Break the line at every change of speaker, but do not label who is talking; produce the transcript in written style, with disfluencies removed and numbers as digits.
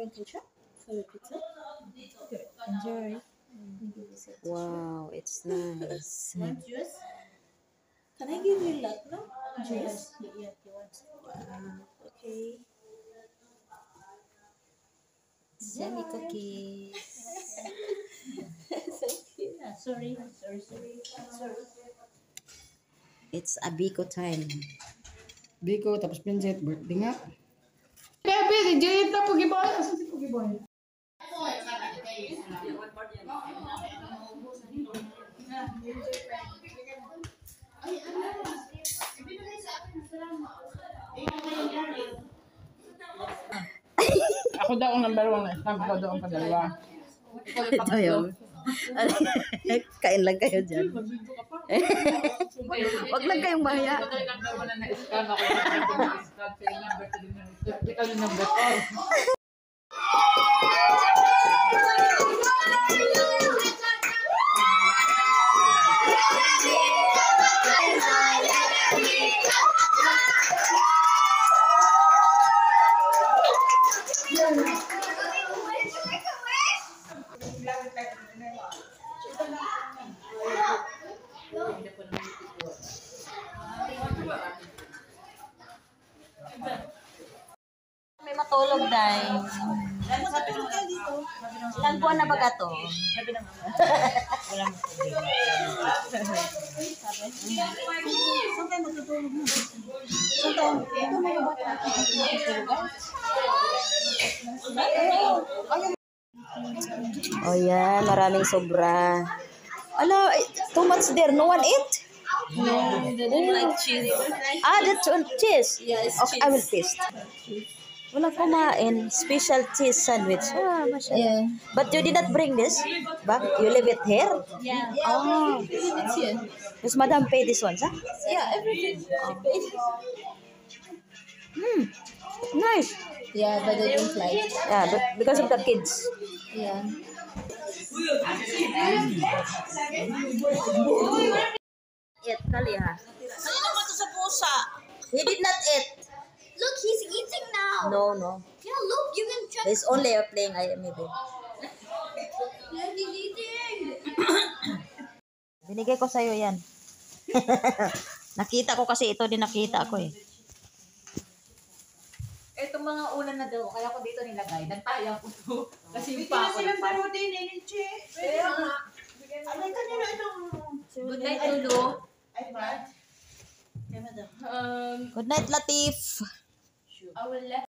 your ketchup for your pizza? Good. Enjoy.
Wow, it's nice.
Want juice? Can I give you luck now? Juice? Yeah, he wants. Okay.
Yummy cookies.
So cute. Sorry.
It's a Biko time.
Biko, tapos pinjet, birthday nga. Bebe, DJ ito, Pugiboy. Asan si Pugiboy? Ako daw ang number 1 na snap, ikaw daw ang padalawa.
Ito yun. Kain lang kayo dyan. Wag lang kayong mahaya. May matulog dahil. Ilan buwan na ba ka to?
Wala mo. Saan tayo matutulog mo? Ito may bata.
Oh yan, maraming sobra. Ala, too much there. No one eat?
No, they don't like cheese.
That's on cheese.
Yeah, it's
Okay, I will taste. Wala kumain. Special cheese sandwich. Ah, mashallah.
Yeah.
But you did not bring this back? You leave it here?
Yeah.
Oh.
It's here.
Does madam pay this one, sir?
Yeah, everything.
Nice.
Yeah, but they don't like it.
Yeah, but because of the kids.
Yeah.
Eat, kali ha.
Kanina pa to sa pusa.
He did not eat.
Look, he's eating now.
No.
Yeah, look, you can check.
He's only playing maybe.
Yeah, he's eating.
Binigay ko sa'yo yan. Nakita ko kasi ito din nakita ko eh.
Itong mga ulan na daw, kaya ko dito nilagay. Nagtaya ko to. Kasi yung pa ako. Kaya nga. Good night, Lulu.
Good night, Latif.
I will let